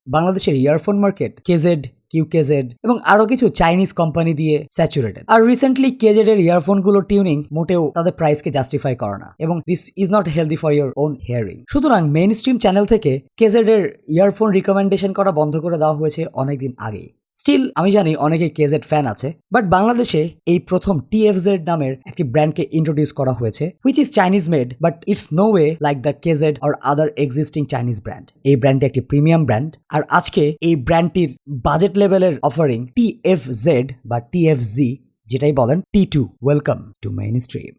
বাংলাদেশের earphone market caged, কিউকেজেড এবং আরো কিছু চাইনিজ কোম্পানি দিয়ে স্যাচুরেটেড। আর রিসেন্টলি কেজেড এর ইয়ারফোনগুলো টিউনিং মোটেও তাদের প্রাইসকে জাস্টিফাই করে না এবং this is not healthy for your own hearing. সুতরাং মেইন স্ট্রিম চ্যানেল থেকে কেজেড এর ইয়ারফোন রিকমেন্ডেশন করা বন্ধ করে দেওয়া হয়েছে অনেকদিন আগেই। স্টিল আমি জানি অনেকে কেজেড ফ্যান আছে, বাট বাংলাদেশে এই প্রথম টিএফজেড নামের একটি ব্র্যান্ডকে ইন্ট্রোডিউস করা হয়েছে, which is Chinese made, but it's no way like the KZ or other existing Chinese brand. এই ব্র্যান্ডটি একটি প্রিমিয়াম ব্র্যান্ড, আর আজকে এই ব্র্যান্ডটির বাজেট লেভেলের অফারিং TFZ বা TFZ যেটাই বলেন T2। Welcome to mainstream.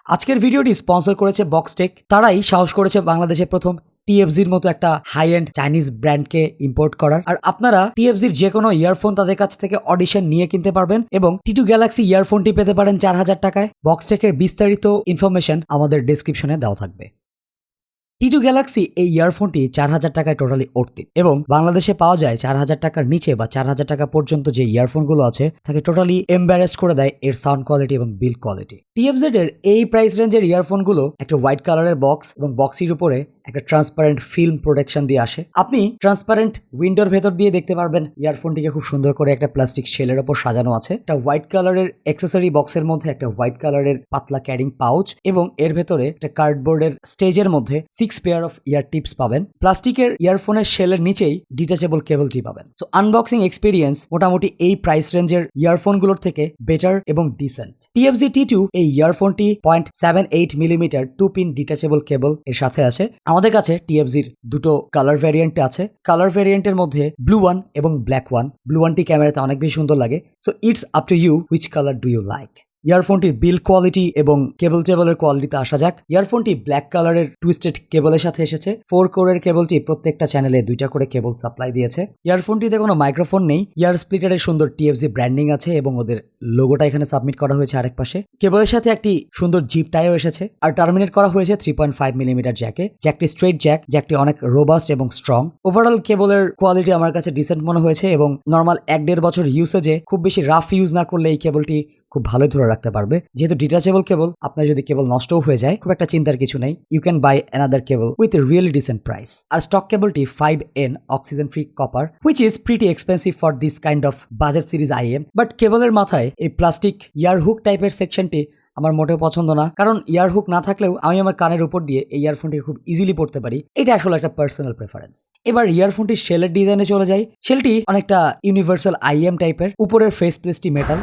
আজকের ভিডিওটি স্পন্সর করেছে বক্সটেক। তারাই সাহস করেছে বাংলাদেশে প্রথম TFZ'র মতো একটা হাই এন্ড চাইনিজ ব্র্যান্ডকে ইম্পোর্ট করার। আর আপনারা TFZ'র যে কোনো ইয়ারফোন তাদের কাছ থেকে অডিশন নিয়ে কিনতে পারবেন এবং T2 গ্যালাক্সি ইয়ারফোনটি পেতে পারেন 4000 টাকায়। বক্সটেকের বিস্তারিত ইনফরমেশন আমাদের ডেসক্রিপশনে দেওয়া থাকবে। T2 গ্যালাক্সি এই ইয়ারফোনটি 4000 টাকায় টোটালি অর্থিত এবং বাংলাদেশে পাওয়া যায় 4000 টাকার নিচে বা 4000 টাকা পর্যন্ত যে ইয়ারফোনগুলো আছে তাকে টোটালি এম্বারেস করে দেয় এর সাউন্ড কোয়ালিটি এবং বিল্ড কোয়ালিটি। TFZ এর এই প্রাইস রেঞ্জের ইয়ারফোনগুলো একটা হোয়াইট কালারের বক্স এবং বক্সের উপরে একটা ট্রান্সপারেন্ট ফিল্ম প্রোটেকশন দিয়ে আসে। আপনি ট্রান্সপারেন্ট উইন্ডোর ভেতর দিয়ে দেখতে পারবেন ইয়ারফোনটিকে খুব সুন্দর করে একটা প্লাস্টিক শেলের ওপর সাজানো আছে। একটা হোয়াইট কালারের অ্যাক্সেসরি বক্সের মধ্যে একটা হোয়াইট কালারের পাতলা ক্যারিং পাউচ এবং এর ভেতরে একটা কার্ডবোর্ডের স্টেজের মধ্যে 6 পেয়ার অফ ইয়ার টিপস পাবেন। প্লাস্টিকের ইয়ারফোনের শেলের নিচেই ডিটাচেবল কেবলটি পাবেন। সো আনবক্সিং এক্সপিরিয়েন্স মোটামুটি এই প্রাইস রেঞ্জের ইয়ারফোনগুলোর থেকে বেটার এবং ডিসেন্ট। TFZ T2 এই ইয়ারফোনটি 0.78 মিলিমিটার 2-পিন ডিটাচেবল কেবল এর সাথে আছে। আমাদের কাছে TFZ'র দুটো কালার ভ্যারিয়েন্ট আছে। কালার ভ্যারিয়েন্টের মধ্যে ব্লু ওয়ান এবং ব্ল্যাক ওয়ান। ব্লু ওয়ানটি ক্যামেরাতে অনেক বেশি সুন্দর লাগে। So it's up to you which colour do you like. ইয়ারফোনটির বিল্ড কোয়ালিটি এবং কেবল টেবলের কোয়ালিটিতে আসা যাক। ইয়ারফোনটি ব্ল্যাক কালারের টুইস্টেড কেবলের সাথে এসেছে। 4 কোরের কেবলটি প্রত্যেকটা চ্যানেলে 2টা করে কেবল সাপ্লাই দিয়েছে। ইয়ারফোনটিতে কোনো মাইক্রোফোন নেই। ইয়ার স্প্লিটারের সুন্দর TFZ ব্র্যান্ডিং আছে এবং ওদের লোগোটা এখানে সাবমিট করা হয়েছে আরেক পাশে। কেবলের সাথে একটি সুন্দর জিপ টাইও এসেছে আর টার্মিনেট করা হয়েছে 3.5 মিলিমিটার জ্যাকে। জ্যাকটি স্ট্রেট জ্যাক, জ্যাকটি অনেক রোবাস্ট এবং স্ট্রং। ওভারঅল কেবলের কোয়ালিটি আমার কাছে ডিসেন্ট মনে হয়েছে এবং নর্মাল 1-1.5 বছর ইউসেজে খুব বেশি রাফ ইউজ না করলে এই কেবলটি খুব ভালো ধরে রাখতে পারবে। যেহেতু ডিটাচেবল কেবল, আপনার যদি কেবল নষ্টও হয়ে যায় খুব একটা চিন্তার কিছু নেই। You can buy another cable with a really decent price. আর স্টক কেবলটি 5N oxygen free copper, which is pretty expensive for this kind of budget series IM। But কেবলের মাথায় এই প্লাস্টিক ইয়ার হুক টাইপের সেকশনটি আমার মোটেও পছন্দ না, কারণ ইয়ার হুক না থাকলেও আমি আমার কানের উপর দিয়ে এই ইয়ারফোনটিকে খুব ইজিলি পড়তে পারি। এটা আসলে একটা পার্সোনাল প্রেফারেন্স। এবার ইয়ারফোনটির শেলের ডিজাইনে চলে যাই। শেলটি অনেকটা ইউনিভার্সাল IM টাইপের। উপরের ফেস প্লেটটি মেটাল,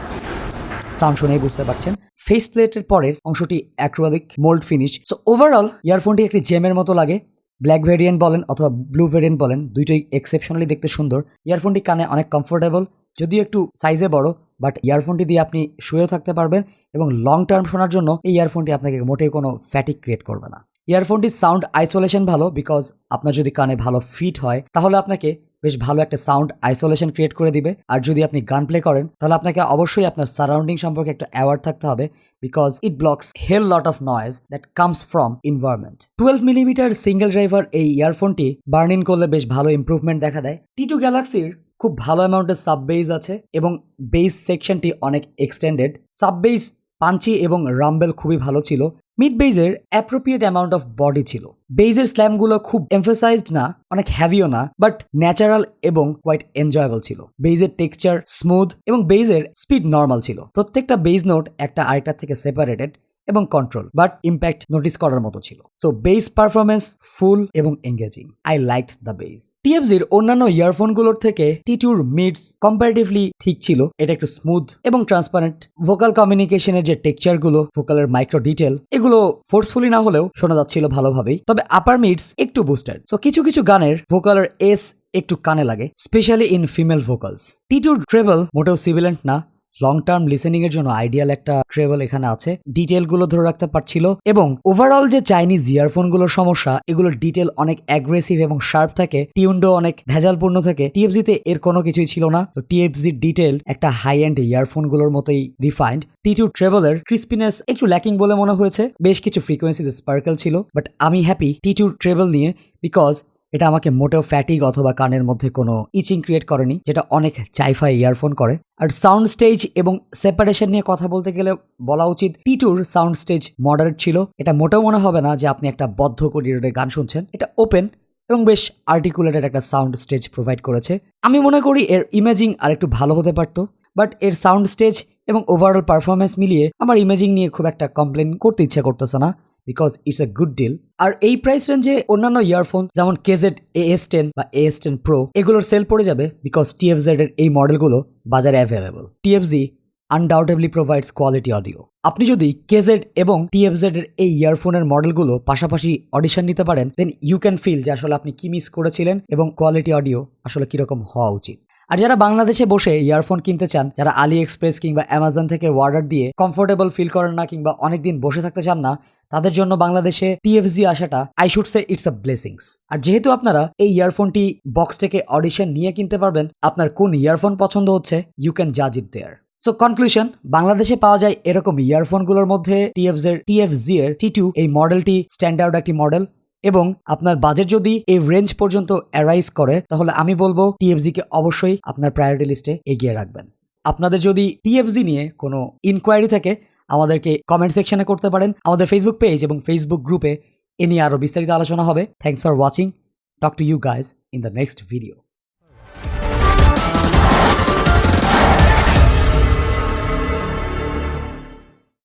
সাউন্ড শুনেই বুঝতে পারছেন। ফেস প্লেটের পরের অংশটি acrylic mould finish. So overall ইয়ারফোনটি একটি জেমের মতো লাগে। ব্ল্যাক ভেরিয়েন্ট বলেন অথবা ব্লু ভেরিয়েন্ট বলেন, দুইটাই এক্সেপশনালি দেখতে সুন্দর। ইয়ারফোনটি কানে অনেক কমফোর্টেবল, যদিও একটু সাইজে বড়, বাট ইয়ারফোনটি দিয়ে আপনি শুয়েও থাকতে পারবেন এবং লং টার্ম শোনার জন্য এই ইয়ারফোনটি আপনাকে মোটেই কোনো ফ্যাটিক ক্রিয়েট করবে না। ইয়ারফোনটির সাউন্ড আইসোলেশন ভালো, বিকজ আপনার যদি কানে ভালো ফিট হয় তাহলে আপনাকে বেশ ভালো একটা সাউন্ড আইসোলেশন ক্রিয়েট করে দিবে। আর যদি আপনি গান প্লে করেন তাহলে আপনাকে অবশ্যই আপনার সারাউন্ডিং সম্পর্কে একটা অ্যাওয়ার্ড থাকতে হবে, because it blocks hell lot of noise that comes from environment. 12 millimetre single driver এই ইয়ারফোনটি বার্ন ইন করলে বেশ ভালো ইম্প্রুভমেন্ট দেখা দেয়। T2 গ্যালাক্সির খুব ভালো অ্যামাউন্টের সাব বেস আছে এবং বেস সেকশনটি অনেক এক্সটেন্ডেড। সাব বেস পাঞ্চি এবং রাম্বেল খুবই ভালো ছিল। মিড বেজের অ্যাপ্রোপ্রিয়েট অ্যামাউন্ট অফ বডি ছিল। বেজের স্ল্যামগুলো খুব এমফাসাইজড না, অনেক হ্যাভিও না, বাট ন্যাচারাল এবং কোয়াইট এনজয়েবল ছিল। বেজের টেক্সচার স্মুথ এবং বেজের স্পিড নর্মাল ছিল। প্রত্যেকটা বেজ নোট একটা আরেকটার থেকে সেপারেটেড এবং কন্ট্রোল, বাট ইম্প্যাক্ট নোটিস করার মতো ছিল। সো বেস পারফরমেন্স ফুল এবং এঙ্গেজিং। I liked the bass. TFZ'র অন্যান্য ইয়ারফোনগুলোর থেকে T2'র মিডস কম্পারেটিভলি ঠিক ছিল। এটা একটু স্মুথ এবং ট্রান্সপারেন্ট। ভোকাল কমিউনিকেশনের যে টেক্সচারগুলো, ভোকালের মাইক্রো ডিটেল, এগুলো ফোর্সফুলি না হলেও শোনা যাচ্ছিল ভালোভাবেই। তবে আপার মিডস একটু বুস্টেড। সো কিছু কিছু গানের ভোকালের এস একটু কানে লাগে, স্পেশালি ইন ফিমেল ভোকালস। T2'র ট্রেবল মোটেও সিভিলেন্ট না। লং টার্ম লিসেনিং এর জন্য আইডিয়াল একটা ট্রেবল এখানে আছে। ডিটেল গুলো ধরে রাখতে পারছিল এবং ওভারঅল যে চাইনিজ ইয়ারফোন গুলোর সমস্যা, এগুলোর ডিটেল অনেক অ্যাগ্রেসিভ এবং শার্প থাকে, টিউনডো অনেক ভেজালপূর্ণ থাকে। TFZ তে এর কোনো কিছুই ছিল না। তো TFZ ডিটেল একটা হাই এন্ড ইয়ারফোন গুলোর মতোই রিফাইন্ড। T2 ট্রেবলের ক্রিস্পিনেস একটু ল্যাকিং বলে মনে হয়েছে। বেশ কিছু ফ্রিকোয়েন্সিতে স্পার্কেল ছিল, বাট আমি হ্যাপি T2 ট্রেবল নিয়ে, বিকজ এটা আমাকে মোটেও ফ্যাটিগ অথবা কানের মধ্যে কোনো ইচিং ক্রিয়েট করেনি, যেটা অনেক চাইফাই ইয়ারফোন করে। আর সাউন্ড স্টেজ এবং সেপারেশন নিয়ে কথা বলতে গেলে বলা উচিত T2-র সাউন্ড স্টেজ মডারেট ছিল। এটা মোটেও মনে হবে না যে আপনি একটা বদ্ধ করিডোরে গান শুনছেন। এটা ওপেন এবং বেশ আর্টিকুলেটেড একটা সাউন্ড স্টেজ প্রোভাইড করেছে। আমি মনে করি এর ইমেজিং আর একটু ভালো হতে পারতো, বাট এর সাউন্ড স্টেজ এবং ওভারঅল পারফরমেন্স মিলিয়ে আমার ইমেজিং নিয়ে খুব একটা কমপ্লেন করতে ইচ্ছা করতেছে না, because it's a good deal. আর এই প্রাইস রেঞ্জে অন্যান্য ইয়ারফোন যেমন KZ AS10 বা AS10 Pro এগুলোর সেল পড়ে যাবে, বিকজ TFZ এর এই মডেলগুলো বাজারে available. TFZ undoubtedly provides quality audio. আপনি যদি KZ এবং TFZ এর এই ইয়ারফোনের মডেলগুলো পাশাপাশি অডিশন নিতে পারেন, দেন ইউ ক্যান ফিল যে আসলে আপনি কি মিস করেছিলেন এবং কোয়ালিটি অডিও আসলে কিরকম হওয়া উচিত। আর যারা বাংলাদেশে বসে ইয়ারফোন কিনতে চান, যারা আলি এক্সপ্রেস কিংবা অ্যামাজন থেকে অর্ডার দিয়ে কমফোর্টেবল ফিল করেন না কিংবা অনেকদিন বসে থাকতে চান না, তাদের জন্য বাংলাদেশে TFZ আসাটা I should say it's a blessings. আর যেহেতু আপনারা এই ইয়ারফোনটি বক্স থেকে অডিশন নিয়ে কিনতে পারবেন, আপনার কোন ইয়ারফোন পছন্দ হচ্ছে ইউ ক্যান জাজ ইট দেয়ার। সো কনক্লুশন, বাংলাদেশে পাওয়া যায় এরকম ইয়ারফোনগুলোর মধ্যে TFZ এর T2 এই মডেলটি স্ট্যান্ডার্ড একটি মডেল, এবং আপনার বাজেট যদি এই রেঞ্জ পর্যন্ত অ্যারাইজ করে তাহলে আমি বলবো TFZ কে অবশ্যই আপনার প্রায়োরিটি লিস্টে এগিয়ে রাখবেন। আপনাদের যদি TFZ নিয়ে কোনো ইনকোয়ারি থাকে আমাদেরকে কমেন্ট সেকশনে করতে পারেন। আমাদের ফেসবুক পেজ এবং ফেসবুক গ্রুপে এ নিয়ে আরও বিস্তারিত আলোচনা হবে। Thanks for watching. Talk to you guys in the next video.